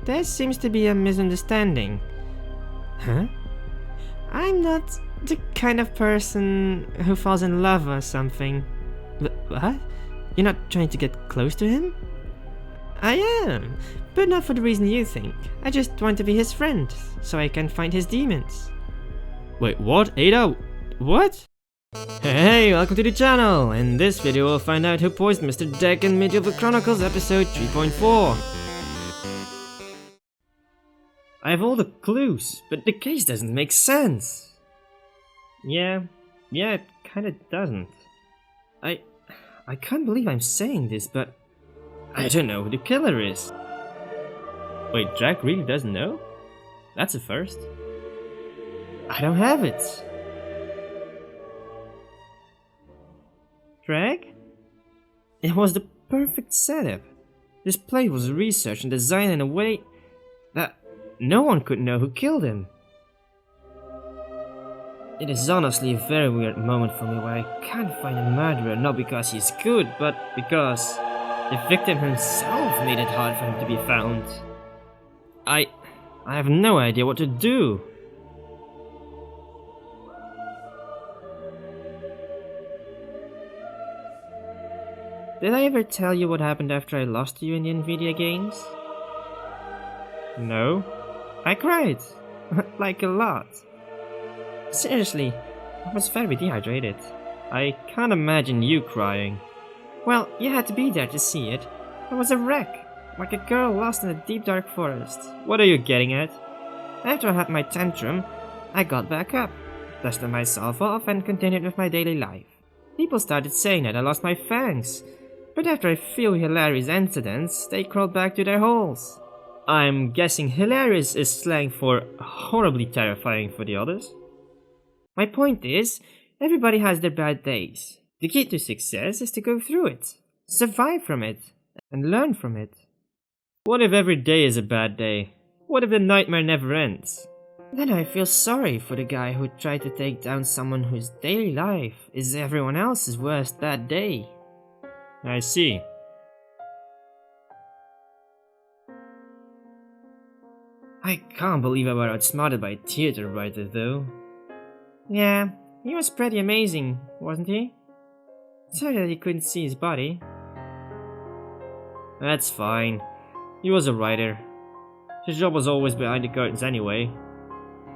there seems to be a misunderstanding. Huh? I'm not the kind of person who falls in love or something. What? You're not trying to get close to him? I am, but not for the reason you think. I just want to be his friend, so I can find his demons. Wait, what? Ada? What? Hey, welcome to the channel! In this video we'll find out who poisoned Mr. Dregg in Medieval Chronicles episode 3.4. I have all the clues, but the case doesn't make sense. Yeah, it kinda doesn't. I can't believe I'm saying this, but I don't know who the killer is. Wait, Dregg really doesn't know? That's a first. I don't have it. Dregg? It was the perfect setup. This play was researched and designed in a way that no one could know who killed him. It is honestly a very weird moment for me where I can't find a murderer, not because he's good, but because the victim himself made it hard for him to be found. I have no idea what to do. Did I ever tell you what happened after I lost you in the Nvidia games? No. I cried. Like a lot. Seriously, I was very dehydrated. I can't imagine you crying. Well, you had to be there to see it. I was a wreck, like a girl lost in a deep dark forest. What are you getting at? After I had my tantrum, I got back up, dusted myself off and continued with my daily life. People started saying that I lost my fangs, but after a few hilarious incidents, they crawled back to their holes. I'm guessing hilarious is slang for horribly terrifying for the others. My point is, everybody has their bad days. The key to success is to go through it, survive from it, and learn from it. What if every day is a bad day? What if the nightmare never ends? Then I feel sorry for the guy who tried to take down someone whose daily life is everyone else's worst bad day. I see. I can't believe I was outsmarted by a theater writer though. Yeah, he was pretty amazing, wasn't he? Sorry that he couldn't see his body. That's fine. He was a writer. His job was always behind the curtains anyway.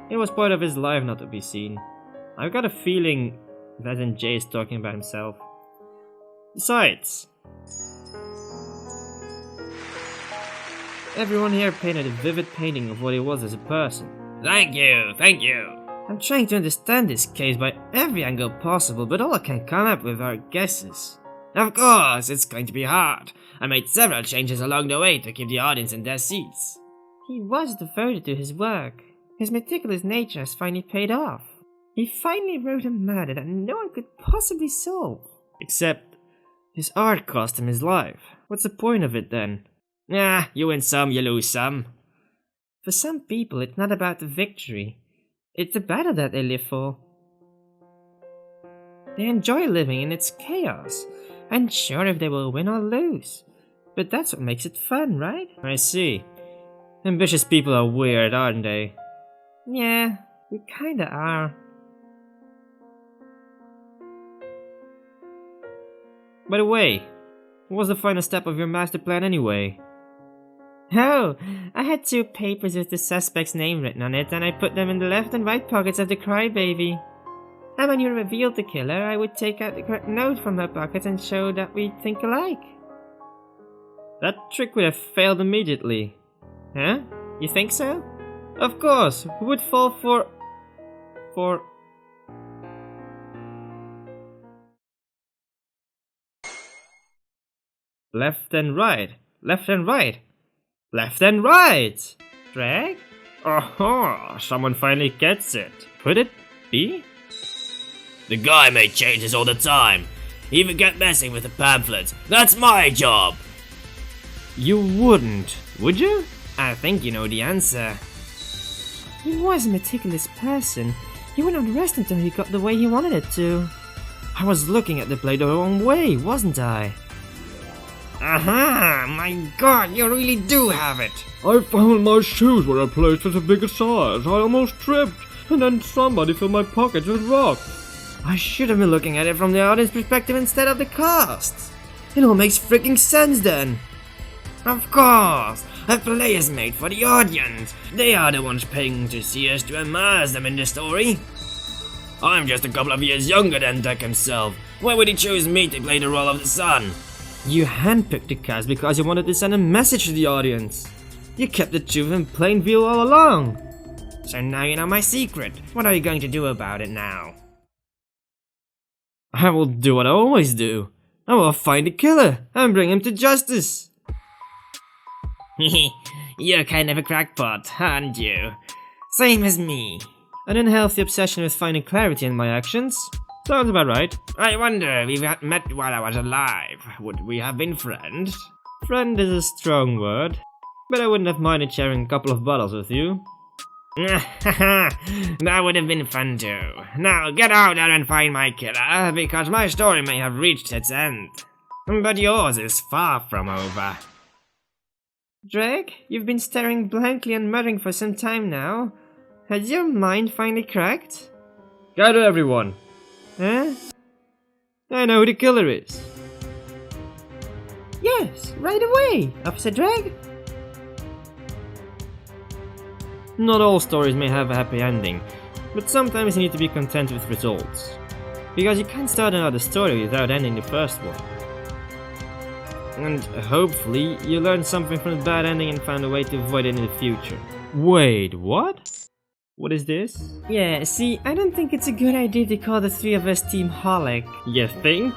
It was part of his life not to be seen. I've got a feeling VasantJ is talking about himself. Besides, everyone here painted a vivid painting of what he was as a person. Thank you. I'm trying to understand this case by every angle possible, but all I can come up with are guesses. Of course, it's going to be hard. I made several changes along the way to keep the audience in their seats. He was devoted to his work. His meticulous nature has finally paid off. He finally wrote a murder that no one could possibly solve. Except, his art cost him his life. What's the point of it then? You win some, you lose some. For some people, it's not about the victory. It's the battle that they live for. They enjoy living in its chaos, unsure if they will win or lose. But that's what makes it fun, right? I see. Ambitious people are weird, aren't they? Yeah, we kinda are. By the way, what was the final step of your master plan anyway? Oh, I had 2 papers with the suspect's name written on it, and I put them in the left and right pockets of the crybaby. And when you revealed the killer, I would take out the correct note from her pocket and show that we think alike. That trick would have failed immediately. Huh? You think so? Of course, who would fall for... Left and right. Dregg? Oh, someone finally gets it. Could it be? The guy made changes all the time. He even kept messing with the pamphlets. That's my job. You wouldn't, would you? I think you know the answer. He was a meticulous person. He would not rest until he got the way he wanted it to. I was looking at the play the wrong way, wasn't I? Aha! My god, you really do have it! I found my shoes were placed at a bigger size. I almost tripped, and then somebody filled my pockets with rocks. I should have been looking at it from the audience perspective instead of the cast. It all makes freaking sense then. Of course, a play is made for the audience. They are the ones paying to see us to immerse them in the story. I'm just a couple of years younger than Dregg himself. Why would he choose me to play the role of the son? You handpicked the cast because you wanted to send a message to the audience. You kept the truth in plain view all along. So now you know my secret. What are you going to do about it now? I will do what I always do. I will find the killer and bring him to justice. You're kind of a crackpot, aren't you? Same as me. An unhealthy obsession with finding clarity in my actions? Sounds about right. I wonder if we had met while I was alive. Would we have been friends? Friend is a strong word, but I wouldn't have minded sharing a couple of bottles with you. That would have been fun too. Now get out there and find my killer, because my story may have reached its end. But yours is far from over. Dregg, you've been staring blankly and muttering for some time now. Has your mind finally cracked? Gather everyone. Huh? I know who the killer is. Yes, right away, Officer Dregg. Not all stories may have a happy ending, but sometimes you need to be content with results. Because you can't start another story without ending the first one. And hopefully, you learned something from the bad ending and found a way to avoid it in the future. Wait, what? What is this? Yeah, see, I don't think it's a good idea to call the three of us Team Holic. You think?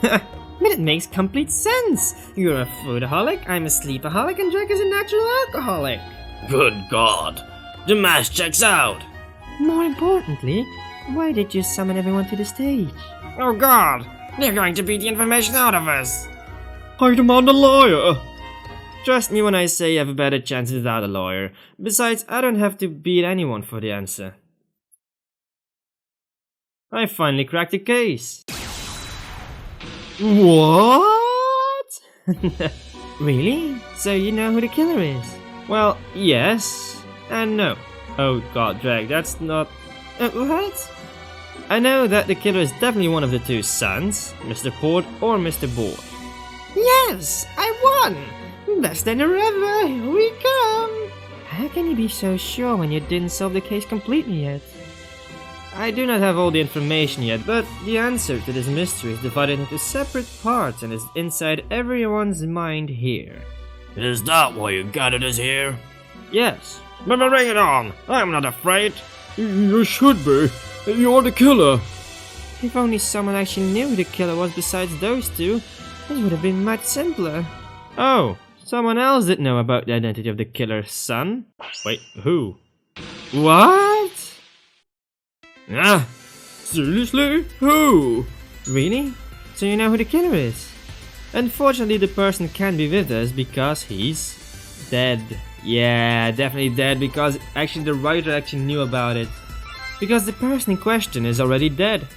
But it makes complete sense! You're a foodaholic, I'm a sleepaholic, and Dregg is a natural alcoholic. Good God. The math checks out. More importantly, why did you summon everyone to the stage? Oh God. They're going to beat the information out of us. I demand a lawyer. Trust me when I say you have a better chance without a lawyer. Besides, I don't have to beat anyone for the answer. I finally cracked the case. What? Really? So you know who the killer is? Well, yes and no. Oh god, Dregg, that's not... what? I know that the killer is definitely one of the two sons, Mr. Port or Mr. Board. Yes, I won! Best dinner ever, here we come! How can you be so sure when you didn't solve the case completely yet? I do not have all the information yet, but the answer to this mystery is divided into separate parts and is inside everyone's mind here. Is that why you gathered us here? Yes. But bring it on! I'm not afraid! You should be. You're the killer. If only someone actually knew who the killer was besides those two, it would have been much simpler. Oh, someone else did know about the identity of the killer's son? Wait, who? What? Ah, seriously? Who? Really? So you know who the killer is? Unfortunately, the person can't be with us because he's dead. Yeah, definitely dead, because actually the writer actually knew about it. Because the person in question is already dead.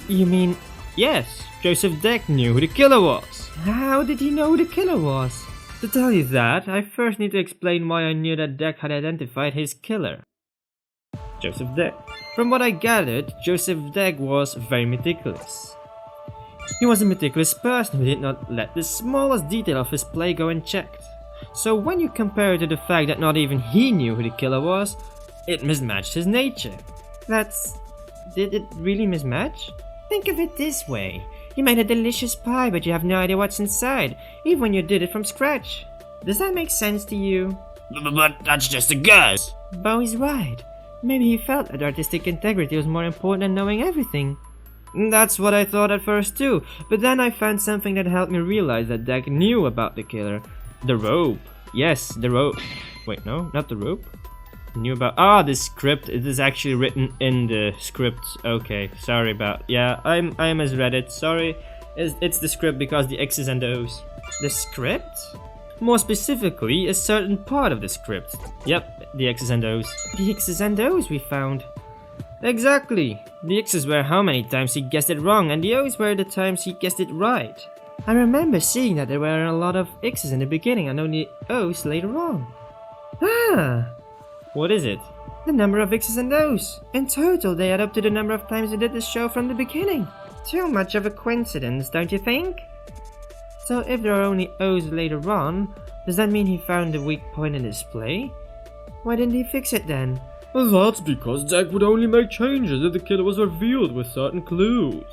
You mean... Yes, Joseph Dregg knew who the killer was. How did he know who the killer was? To tell you that, I first need to explain why I knew that Dregg had identified his killer. Joseph Dregg. From what I gathered, Joseph Dregg was very meticulous. He was a meticulous person who did not let the smallest detail of his play go unchecked. So when you compare it to the fact that not even he knew who the killer was, it mismatched his nature. Did it really mismatch? Think of it this way. You made a delicious pie, but you have no idea what's inside, even when you did it from scratch. Does that make sense to you? But that's just a guess. Bowie's right. Maybe he felt that artistic integrity was more important than knowing everything. That's what I thought at first too, but then I found something that helped me realize that Dregg knew about the killer. The rope. Yes, the rope. Wait, no, not the rope. Knew about... the script. It is actually written in the script. Okay, sorry about... Yeah, I misread it. Sorry. It's the script because the X's and O's. The script? More specifically, a certain part of the script. Yep, the X's and O's. The X's and O's we found. Exactly. The X's were how many times he guessed it wrong, and the O's were the times he guessed it right. I remember seeing that there were a lot of X's in the beginning and only O's later on. Ah! What is it? The number of X's and O's. In total, they add up to the number of times they did the show from the beginning. Too much of a coincidence, don't you think? So if there are only O's later on, does that mean he found the weak point in his play? Why didn't he fix it then? That's because Dregg would only make changes if the killer was revealed with certain clues.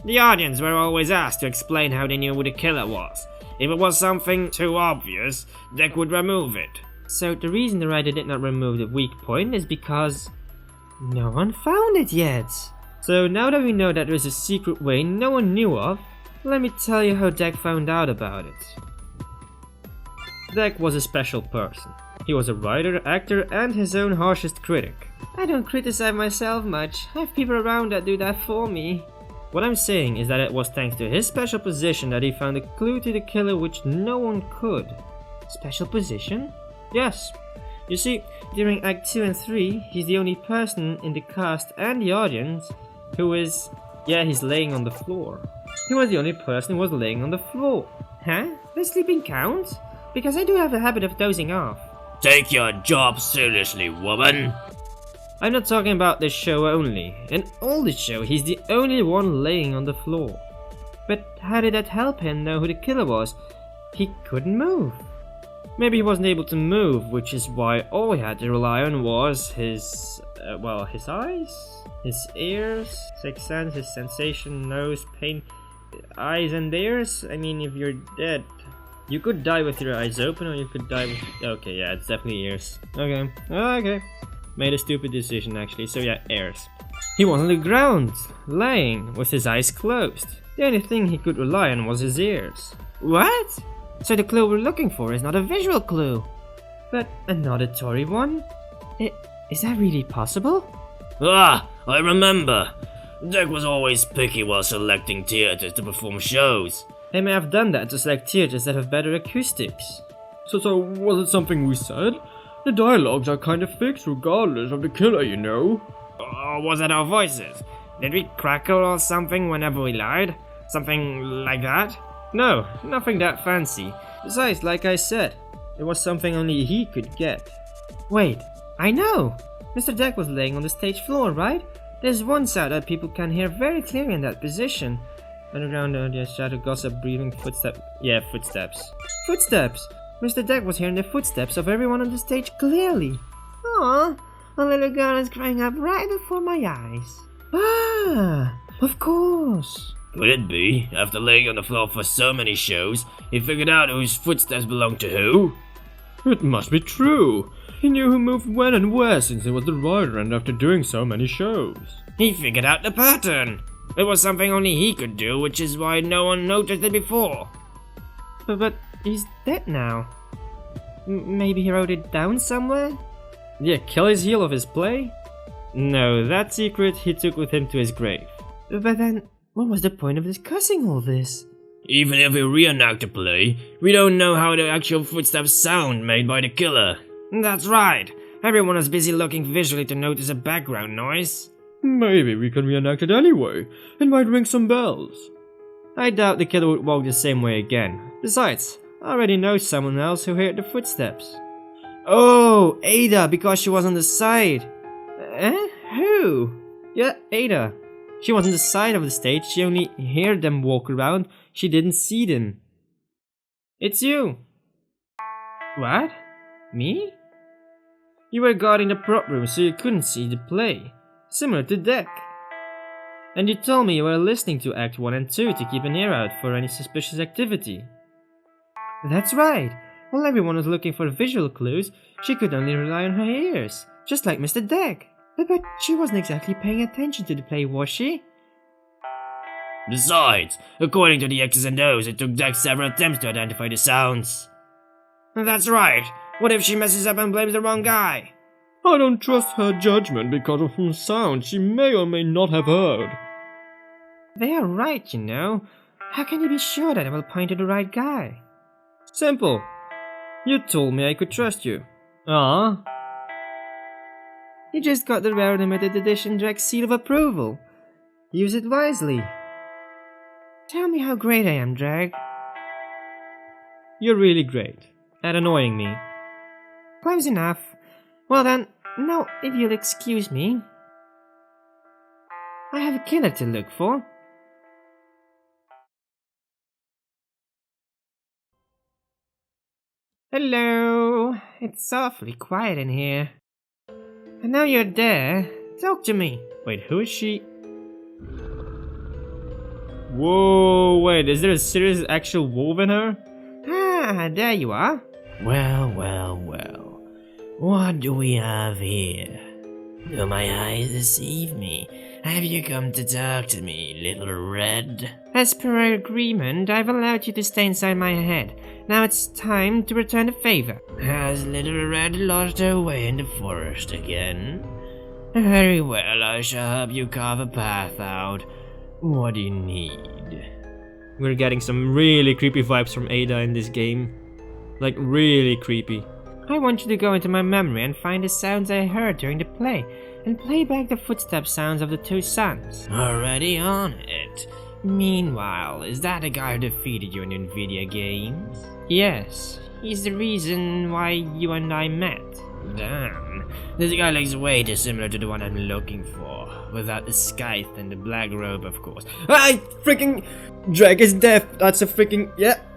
The audience were always asked to explain how they knew who the killer was. If it was something too obvious, Dregg would remove it. So the reason the writer did not remove the weak point is because no one found it yet. So now that we know that there's a secret way no one knew of, let me tell you how Dregg found out about it. Dregg was a special person. He was a writer, actor, and his own harshest critic. I don't criticize myself much. I have people around that do that for me. What I'm saying is that it was thanks to his special position that he found a clue to the killer which no one could. Special position? Yes. You see, during Act 2 and 3, he's the only person in the cast and the audience who is... yeah, he's laying on the floor. He was the only person who was laying on the floor. Huh? Does sleeping count? Because I do have the habit of dozing off. Take your job seriously, woman. I'm not talking about this show only. In all the show, he's the only one laying on the floor. But how did that help him know who the killer was? He couldn't move. Maybe he wasn't able to move, which is why all he had to rely on was his eyes? His ears? Sixth sense, his sensation, nose, pain, eyes and ears? I mean, if you're dead, you could die with your eyes open or you could die with... okay, yeah, it's definitely ears. Okay. Made a stupid decision actually, so yeah, ears. He was on the ground, lying, with his eyes closed. The only thing he could rely on was his ears. What? So the clue we're looking for is not a visual clue, but an auditory one? Is that really possible? Ah, I remember. Dregg was always picky while selecting theaters to perform shows. They may have done that to select theaters that have better acoustics. So was it something we said? The dialogues are kind of fixed regardless of the killer, you know. Or was it our voices? Did we crackle or something whenever we lied? Something like that? No, nothing that fancy. Besides, like I said, it was something only he could get. Wait, I know! Mr. Dregg was laying on the stage floor, right? There's one sound that people can hear very clearly in that position. Underground audience, shadow, gossip, breathing, footsteps. Yeah, footsteps. Footsteps! Mr. Dregg was hearing the footsteps of everyone on the stage clearly. Aww, a little girl is crying up right before my eyes. Ah, of course. Could it be, after laying on the floor for so many shows, he figured out whose footsteps belonged to who? It must be true. He knew who moved when and where since he was the writer and after doing so many shows. He figured out the pattern. It was something only he could do, which is why no one noticed it before. But he's dead now. Maybe he wrote it down somewhere? The Achilles heel of his play? No, that secret he took with him to his grave. But then, what was the point of discussing all this? Even if we reenact the play, we don't know how the actual footsteps sound made by the killer. That's right. Everyone is busy looking visually to notice a background noise. Maybe we can reenact it anyway. It might ring some bells. I doubt the killer would walk the same way again. Besides, I already know someone else who heard the footsteps. Oh, Ada, because she was on the side. Who? Yeah, Ada. She was on the side of the stage, she only heard them walk around, she didn't see them. It's you. What? Me? You were guarding the prop room so you couldn't see the play. Similar to Dregg. And you told me you were listening to Act 1 and 2 to keep an ear out for any suspicious activity. That's right. While everyone was looking for visual clues, she could only rely on her ears, just like Mr. Dregg. But she wasn't exactly paying attention to the play, was she? Besides, according to the X's and O's, it took Dregg several attempts to identify the sounds. That's right. What if she messes up and blames the wrong guy? I don't trust her judgment because of some sound she may or may not have heard. They are right, you know. How can you be sure that I will point to the right guy? Simple. You told me I could trust you. Ah. You just got the rare limited edition Dregg seal of approval. Use it wisely. Tell me how great I am, Dregg. You're really great at annoying me. Close enough. Well then, now if you'll excuse me. I have a killer to look for. Hello. It's awfully quiet in here. I know you're there. Talk to me. Wait, who is she? Whoa, wait, is there a serious actual wolf in her? Ah, there you are. Well, well, well. What do we have here? Do my eyes deceive me? Have you come to talk to me, little red? As per our agreement, I've allowed you to stay inside my head. Now it's time to return the favor. Has little red lost her way in the forest again? Very well, I shall help you carve a path out. What do you need? We're getting some really creepy vibes from Ada in this game. Like, really creepy. I want you to go into my memory and find the sounds I heard during the play, and play back the footstep sounds of the two sons. Already on it. Meanwhile, is that the guy who defeated you in NVIDIA games? Yes, he's the reason why you and I met. Damn, this guy looks way too similar to the one I'm looking for. Without the scythe and the black robe, of course. I freaking... Dregg is deaf. That's a freaking...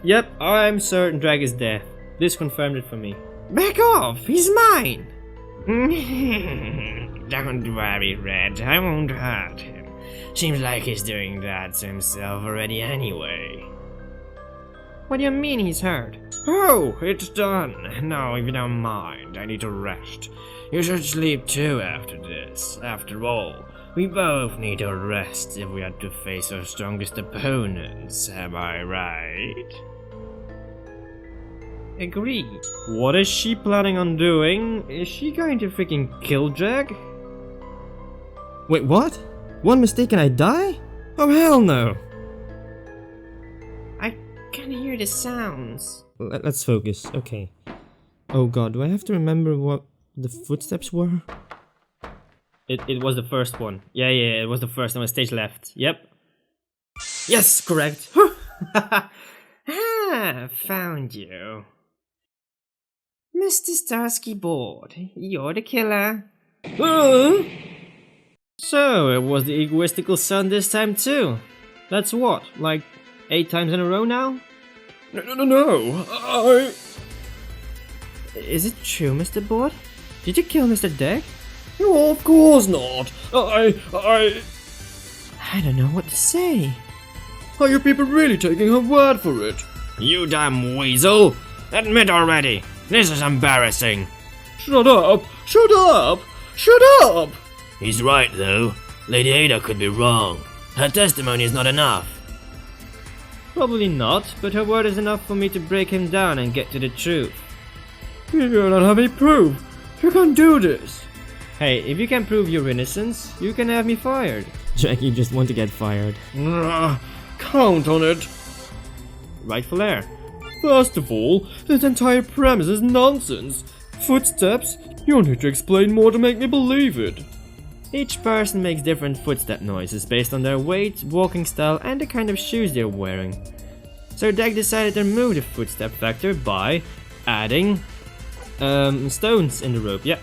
Yep, I'm certain Dregg is deaf. This confirmed it for me. Back off, he's mine! Don't worry, Red, I won't hurt him. Seems like he's doing that to himself already anyway. What do you mean he's hurt? Oh, it's done. Now, if you don't mind, I need to rest. You should sleep too after this. After all, we both need to rest if we are to face our strongest opponents, am I right? Agreed. What is she planning on doing? Is she going to freaking kill Dregg? Wait, what? One mistake and I die? Oh hell no! I can hear the sounds. Let's focus, okay. Oh god, do I have to remember what the footsteps were? It was the first one. Yeah, it was the first one, stage left. Yep. Yes, correct! Ah, found you. Mr. Starsky Board, you're the killer. So, it was the egoistical son this time too. That's what, like 8 times in a row now? No, Is it true, Mr. Board? Did you kill Mr. Dregg? No, of course not. I don't know what to say. Are you people really taking her word for it? You damn weasel! Admit already! This is embarrassing! Shut up! Shut up! Shut up! He's right though. Lady Ada could be wrong. Her testimony is not enough. Probably not, but her word is enough for me to break him down and get to the truth. You do not have any proof. You can't do this. Hey, if you can prove your innocence, you can have me fired. Jack, you just want to get fired. Count on it. Rightful heir. First of all, this entire premise is nonsense. Footsteps? You need to explain more to make me believe it. Each person makes different footstep noises based on their weight, walking style, and the kind of shoes they're wearing. So Dregg decided to remove the footstep factor by adding stones in the rope. Yeah.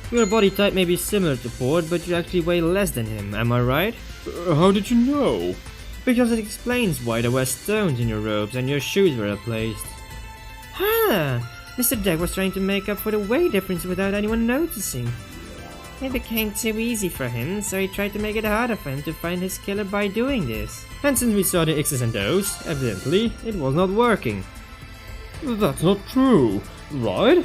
Your body type may be similar to Port, but you actually weigh less than him, am I right? How did you know? Because it explains why there were stones in your robes and your shoes were replaced. Mr. Dregg was trying to make up for the weight difference without anyone noticing. It became too easy for him, so he tried to make it harder for him to find his killer by doing this. And since we saw the X's and O's, evidently, it was not working. That's not true, right?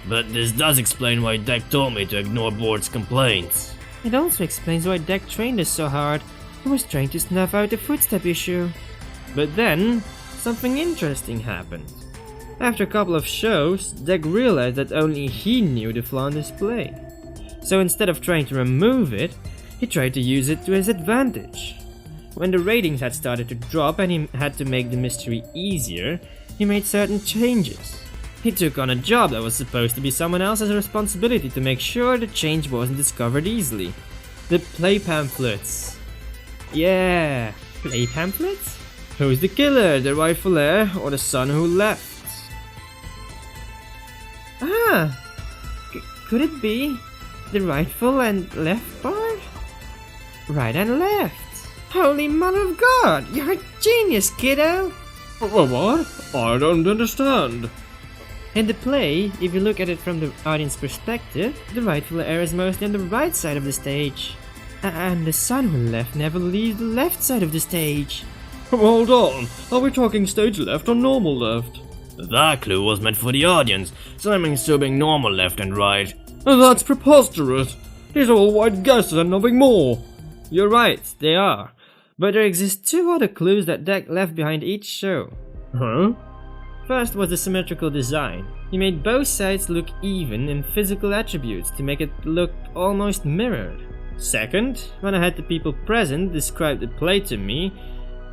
But this does explain why Dregg told me to ignore Board's complaints. It also explains why Dregg trained us so hard. He was trying to snuff out the footstep issue. But then, something interesting happened. After a couple of shows, Dregg realized that only he knew the flaw in display. So instead of trying to remove it, he tried to use it to his advantage. When the ratings had started to drop and he had to make the mystery easier, he made certain changes. He took on a job that was supposed to be someone else's responsibility to make sure the change wasn't discovered easily. The play pamphlets. Yeah, Play pamphlets? Who's the killer, the rightful heir or the son who left? Ah! Could it be the rightful and left part? Right and left. Holy mother of God! You're a genius, kiddo! What? I don't understand. In the play, if you look at it from the audience perspective, the rightful heir is mostly on the right side of the stage. And the son who left never leaves the left side of the stage. Hold on, are we talking stage left or normal left? That clue was meant for the audience, so I'm assuming normal left and right. That's preposterous. These are all white guesses and nothing more. You're right, they are. But there exist two other clues that Dregg left behind each show. Huh? First was the symmetrical design. He made both sides look even in physical attributes to make it look almost mirrored. Second, when I had the people present describe the play to me,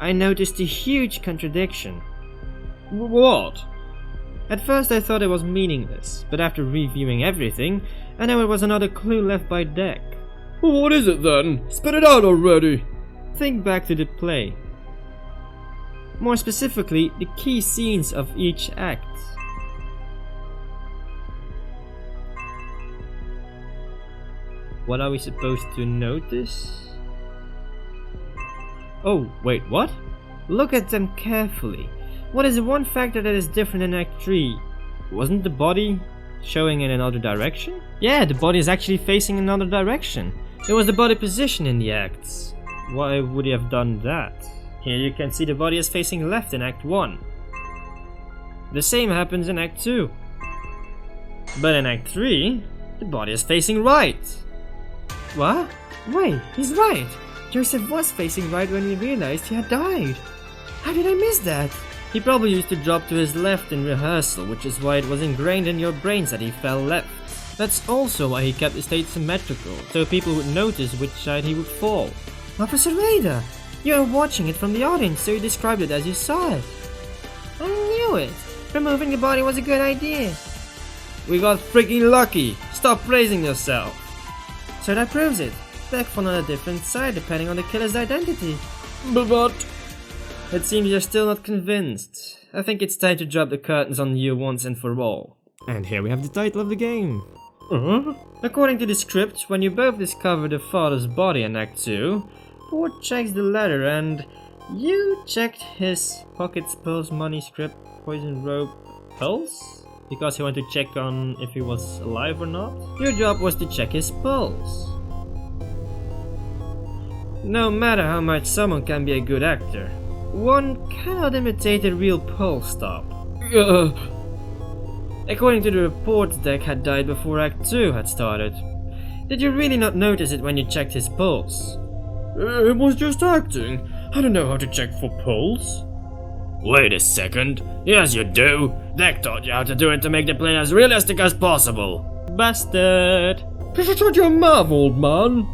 I noticed a huge contradiction. What? At first I thought it was meaningless, but after reviewing everything, I know it was another clue left by Dregg. What is it then? Spit it out already! Think back to the play. More specifically, the key scenes of each act. What are we supposed to notice? Oh, wait, what? Look at them carefully. What is the one factor that is different in Act 3? Wasn't the body showing in another direction? Yeah, the body is actually facing another direction. It was the body position in the acts. Why would he have done that? Here you can see the body is facing left in Act 1. The same happens in Act 2. But in Act 3, the body is facing right. What? Wait, he's right. Joseph was facing right when he realized he had died. How did I miss that? He probably used to drop to his left in rehearsal, which is why it was ingrained in your brains that he fell left. That's also why he kept the stage symmetrical, so people would notice which side he would fall. Officer Raider, you are watching it from the audience, so you described it as you saw it. I knew it. Removing the body was a good idea. We got freaking lucky. Stop praising yourself. So that proves it. Dregg fell on a different side depending on the killer's identity. But... It seems you're still not convinced. I think it's time to drop the curtains on you once and for all. And here we have the title of the game. According to the script, when you both discover the father's body in Act 2, Ford checks the letter and you checked his pockets, pulse, money, script, poison rope, pulse? Because he wanted to check on if he was alive or not? Your job was to check his pulse. No matter how much someone can be a good actor, one cannot imitate a real pulse stop. According to the reports, Dregg had died before Act 2 had started. Did you really not notice it when you checked his pulse? It was just acting. I don't know how to check for pulse. Wait a second. Yes, you do. Dregg taught you how to do it to make the play as realistic as possible. Bastard! Shut your mouth, old man.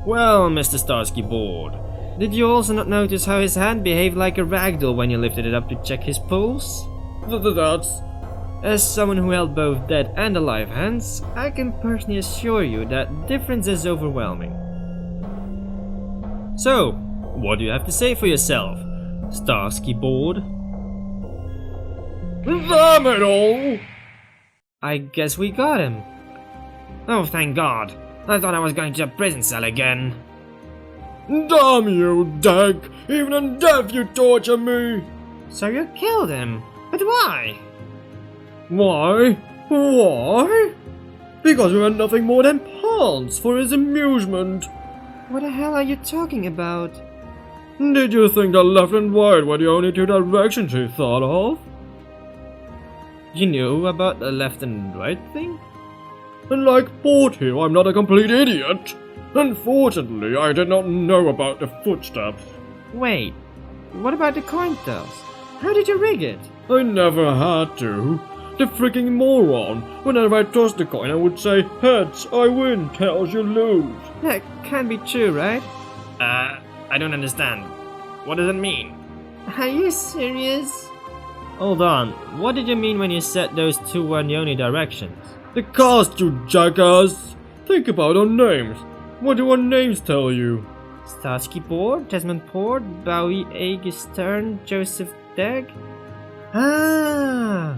Well, Mr. Starsky Board, did you also not notice how his hand behaved like a ragdoll when you lifted it up to check his pulse? That's... As someone who held both dead and alive hands, I can personally assure you that difference is overwhelming. So, what do you have to say for yourself, Starsky Board? Damn it all! I guess we got him. Oh, thank God. I thought I was going to a prison cell again. Damn you, Dregg! Even in death you torture me! So you killed him? But why? Why? Why? Because we had nothing more than pawns for his amusement. What the hell are you talking about? Did you think that left and right were the only two directions you thought of? You knew about the left and right thing? And like Ford here, I'm not a complete idiot. Unfortunately, I did not know about the footsteps. Wait, what about the coin toss? How did you rig it? I never had to. The freaking moron. Whenever I tossed the coin, I would say, heads, I win, tails, you lose. That can't be true, right? I don't understand. What does it mean? Are you serious? Hold on, what did you mean when you said those two were in the only directions? The cast, you jackass! Think about our names. What do our names tell you? Starsky Board, Desmond Port, Bowie, Aegis Stern, Joseph Dregg. Ah!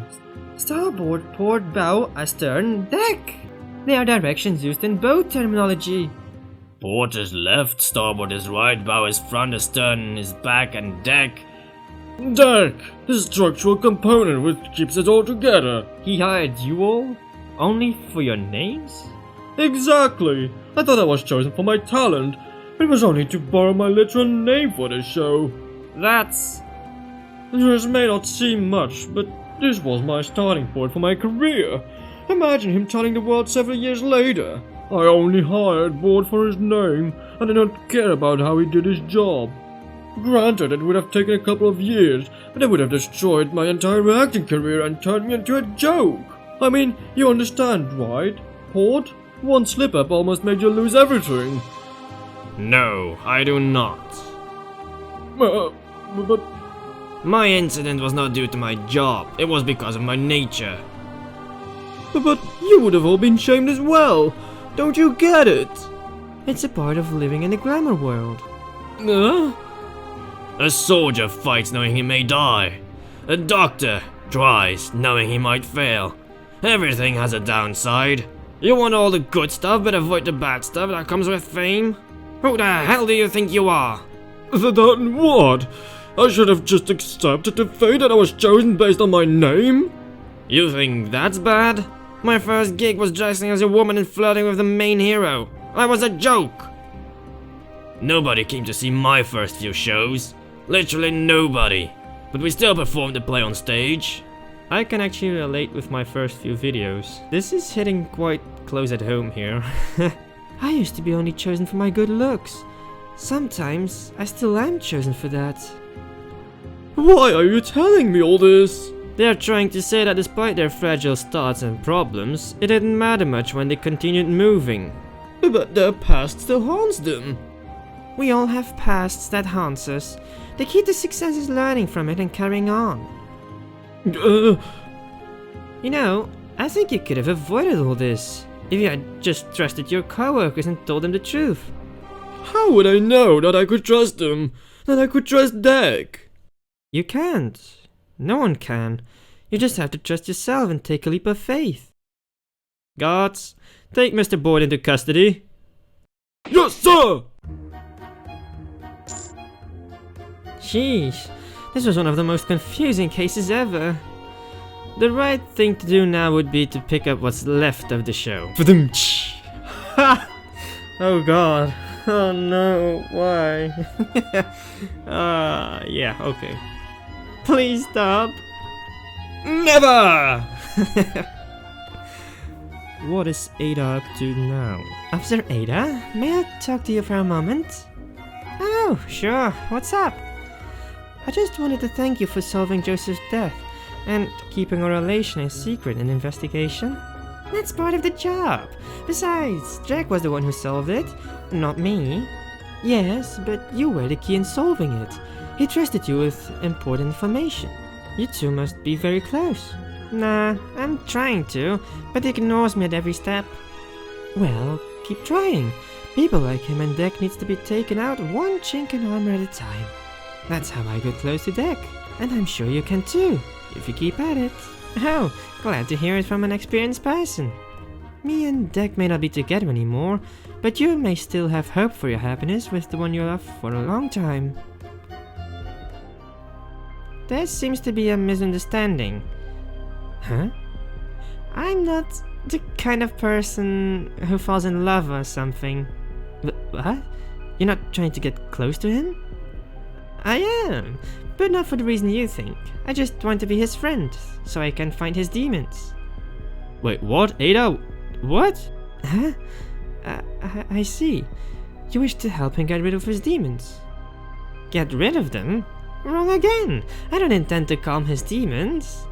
Starboard, port, bow, astern, deck! They are directions used in boat terminology. Port is left, starboard is right, bow is front, astern is back, and deck. Deck! The structural component which keeps it all together. He hired you all? Only for your names? Exactly! I thought I was chosen for my talent. It was only to borrow my literal name for the show. That's... This may not seem much, but this was my starting point for my career. Imagine him telling the world several years later. I only hired Board for his name, and did not care about how he did his job. Granted, it would have taken a couple of years, but it would have destroyed my entire acting career and turned me into a joke. I mean, you understand, right? Port? One slip-up almost made you lose everything. No, I do not. But... My incident was not due to my job, it was because of my nature. But you would have all been shamed as well. Don't you get it? It's a part of living in the glamour world. A soldier fights knowing he may die. A doctor tries knowing he might fail. Everything has a downside. You want all the good stuff but avoid the bad stuff that comes with fame? Who the hell do you think you are? That what? I should have just accepted the fate that I was chosen based on my name? You think that's bad? My first gig was dressing as a woman and flirting with the main hero. I was a joke. Nobody came to see my first few shows. Literally nobody. But we still performed the play on stage. I can actually relate with my first few videos. This is hitting quite close at home here. I used to be only chosen for my good looks. Sometimes I still am chosen for that. Why are you telling me all this? They are trying to say that despite their fragile starts and problems, it didn't matter much when they continued moving. But their past still haunts them. We all have pasts that haunts us. The key to success is learning from it and carrying on. You know, I think you could have avoided all this if you had just trusted your coworkers and told them the truth. How would I know that I could trust them? That I could trust Dregg? You can't. No one can. You just have to trust yourself and take a leap of faith. Guards, take Mr. Boyd into custody. Yes, sir! Sheesh, this was one of the most confusing cases ever. The right thing to do now would be to pick up what's left of the show. Ha! Oh god. Oh no, why? Yeah, okay. Please stop. Never! What is Ada up to now? Officer Ada, may I talk to you for a moment? Oh, sure. What's up? I just wanted to thank you for solving Joseph's death and keeping our relation a secret in investigation. That's part of the job. Besides, Dregg was the one who solved it, not me. Yes, but you were the key in solving it. He trusted you with important information. You two must be very close. Nah, I'm trying to, but he ignores me at every step. Well, keep trying. People like him and Dregg needs to be taken out one chink in armor at a time. That's how I got close to Dregg, and I'm sure you can too, if you keep at it. Oh, glad to hear it from an experienced person. Me and Dregg may not be together anymore, but you may still have hope for your happiness with the one you love for a long time. There seems to be a misunderstanding. Huh? I'm not the kind of person who falls in love or something. What? You're not trying to get close to him? I am, but not for the reason you think. I just want to be his friend, so I can find his demons. Wait, what? Ada? What? Huh? I see. You wish to help him get rid of his demons. Get rid of them? Wrong again. I don't intend to calm his demons.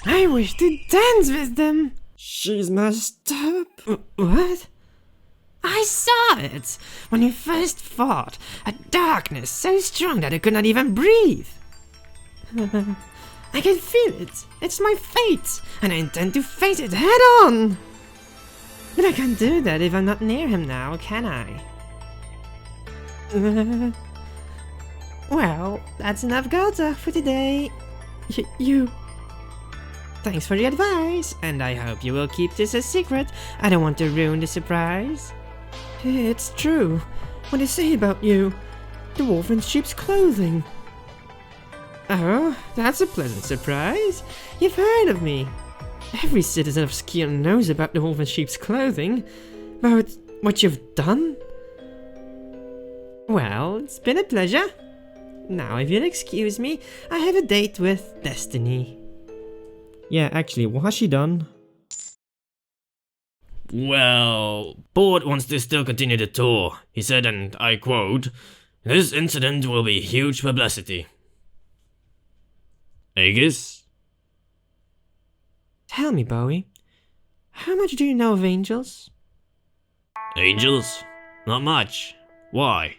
I wish to dance with them. She's messed up. What? I saw it when you first fought. A darkness so strong that I could not even breathe. I can feel it. It's my fate, and I intend to face it head on. But I can't do that if I'm not near him now, can I? Well, that's enough girl talk for today. You... Thanks for the advice, and I hope you will keep this a secret. I don't want to ruin the surprise. It's true. What they say about you. The wolf in sheep's clothing. Oh, that's a pleasant surprise. You've heard of me. Every citizen of Skion knows about the wolf in sheep's clothing. But what you've done? Well, it's been a pleasure. Now, if you'll excuse me, I have a date with Destiny. Yeah, actually, what has she done? Well, Bort wants to still continue the tour. He said, and I quote, "This incident will be huge publicity." Aegis? Tell me, Bowie, how much do you know of angels? Angels? Not much. Why?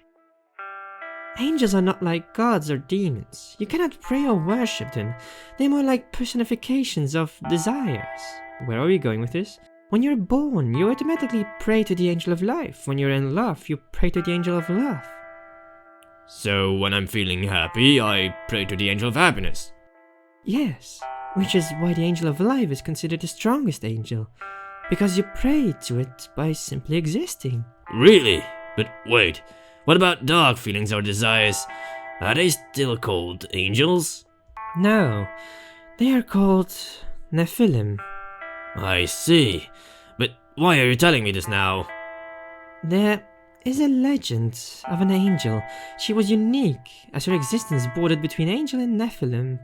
Angels are not like gods or demons. You cannot pray or worship them. They're more like personifications of desires. Where are you going with this? When you're born, you automatically pray to the angel of life. When you're in love, you pray to the angel of love. So when I'm feeling happy, I pray to the angel of happiness. Yes, which is why the angel of life is considered the strongest angel. Because you pray to it by simply existing. Really? But wait, what about dark feelings or desires? Are they still called angels? No, they are called Nephilim. I see. But why are you telling me this now? There is a legend of an angel. She was unique, as her existence bordered between angel and Nephilim.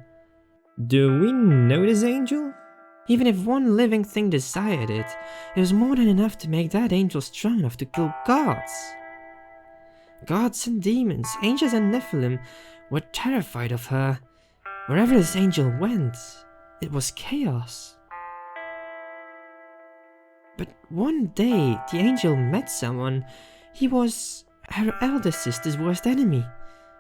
Do we know this angel? Even if one living thing desired it, it was more than enough to make that angel strong enough to kill gods. Gods and demons, angels and Nephilim were terrified of her. Wherever this angel went, it was chaos. But one day, the angel met someone. He was her elder sister's worst enemy.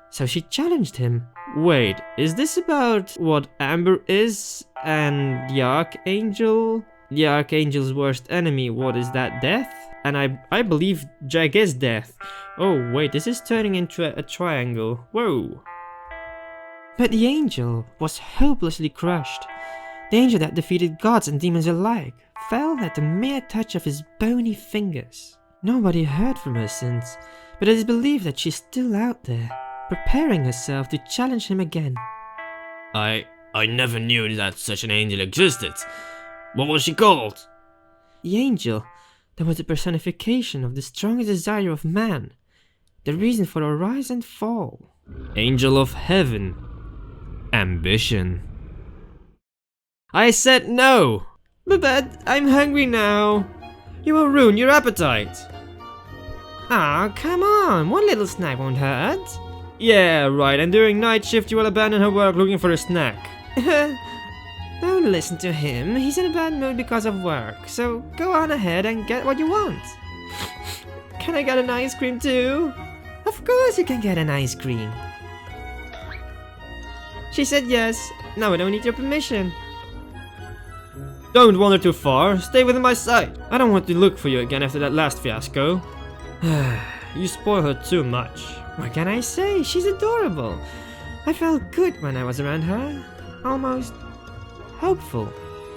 So she challenged him. Wait, is this about what Amber is and the Archangel? The Archangel's worst enemy, what is that, death? And I believe Dregg is death. Oh wait, this is turning into a triangle. Whoa. But the angel was hopelessly crushed. The angel that defeated gods and demons alike fell at the mere touch of his bony fingers. Nobody heard from her since, but it is believed that she's still out there, preparing herself to challenge him again. I never knew that such an angel existed. What was she called? The angel that was the personification of the strongest desire of man, the reason for our rise and fall. Angel of heaven. Ambition. I said no! But I'm hungry now. You will ruin your appetite. Ah, come on, one little snack won't hurt. Yeah, right, and during night shift you will abandon her work looking for a snack. Don't listen to him, he's in a bad mood because of work, so go on ahead and get what you want. Can I get an ice cream too? Of course you can get an ice cream. She said yes, now I don't need your permission. Don't wander too far, stay within my sight. I don't want to look for you again after that last fiasco. You spoil her too much. What can I say? She's adorable. I felt good when I was around her. Almost hopeful.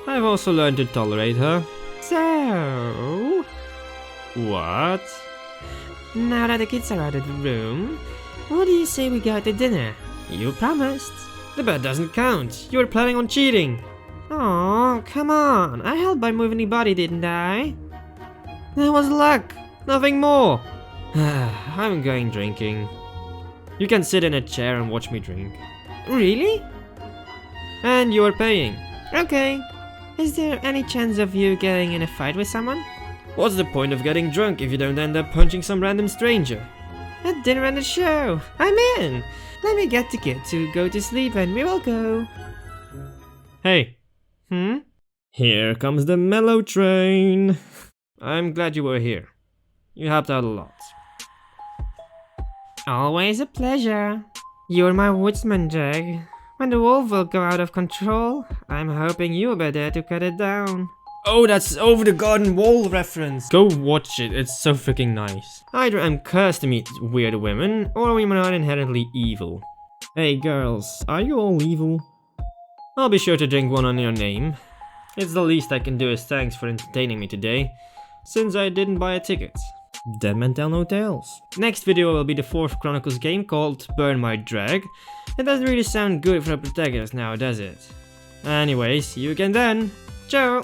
I've also learned to tolerate her. So... What? Now that the kids are out of the room, what do you say we go out to dinner? You promised. The bet doesn't count. You were planning on cheating. Oh, come on. I helped by moving the body, didn't I? That was luck. Nothing more. I'm going drinking. You can sit in a chair and watch me drink. Really? And you're paying. Okay. Is there any chance of you getting in a fight with someone? What's the point of getting drunk if you don't end up punching some random stranger? A dinner and a show. I'm in. Let me get the kid to go to sleep and we will go. Hey. Here comes the mellow train. I'm glad you were here. You helped out a lot. Always a pleasure. You're my woodsman, Dregg. When the wolf will go out of control, I'm hoping you'll be there to cut it down. Oh, that's Over the Garden Wall reference. Go watch it, it's so freaking nice. Either I'm cursed to meet weird women, or women are inherently evil. Hey girls, are you all evil? I'll be sure to drink one on your name. It's the least I can do as thanks for entertaining me today, since I didn't buy a ticket. Dead men tell no tales. Next video will be the 4th Chronicles game called Burn My Dregg. It doesn't really sound good for a protagonist now, does it? Anyway, see you again then. Ciao!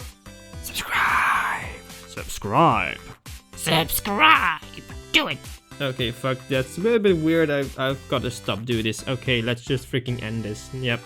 Subscribe. Subscribe. Do it. Okay, fuck, that's a little bit weird. I've got to stop doing this. Okay, let's just freaking end this. Yep.